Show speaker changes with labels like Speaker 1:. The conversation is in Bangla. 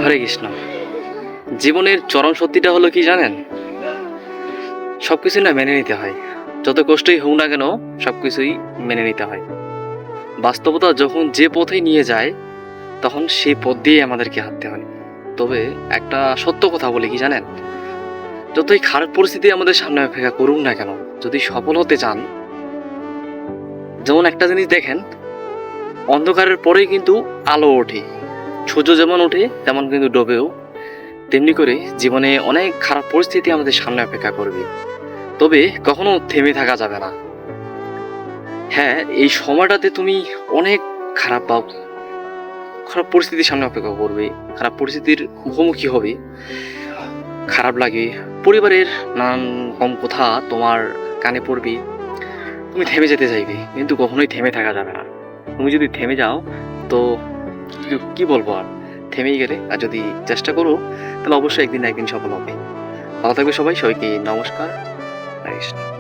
Speaker 1: হরে কৃষ্ণ। জীবনের চরম সত্যিটা হলো কি জানেন? সবকিছু না মেনে নিতে হয়। যত কষ্টই হোক না কেন সবকিছুই মেনে নিতে হয়। বাস্তবতা যখন যে পথেই নিয়ে যায় তখন সেই পথ দিয়ে আমাদেরকে হাঁটতে হয়। তবে একটা সত্য কথা বলি কি জানেন? যতই খারাপ পরিস্থিতি আমাদের সামনে অপেক্ষা করুক না কেন, যদি সফল হতে চান, যেমন একটা জিনিস দেখেন, অন্ধকারের পরেই কিন্তু আলো ওঠে। সূর্য যেমন ওঠে তেমন কিন্তু ডোবেও। তেমনি করে জীবনে অনেক খারাপ পরিস্থিতি আমাদের সামনে অপেক্ষা করবে, তবে কখনো থেমে থাকা যাবে না। হ্যাঁ, এই সময়টাতে তুমি অনেক খারাপ পাও, খারাপ পরিস্থিতির সামনে অপেক্ষা করবে, খারাপ পরিস্থিতির মুখোমুখি হবে, খারাপ লাগে, পরিবারের নানান কম কথা তোমার কানে পড়বে, তুমি থেমে যেতে চাইবে, কিন্তু কখনোই থেমে থাকা যাবে না। তুমি যদি থেমে যাও তো কি বলবো আর, থেমেই গেলে। আর যদি চেষ্টা করো তাহলে অবশ্যই একদিন না একদিন সফল হবে। ভালো থাকবে সবাই, সবাইকে নমস্কার। হরে কৃষ্ণ।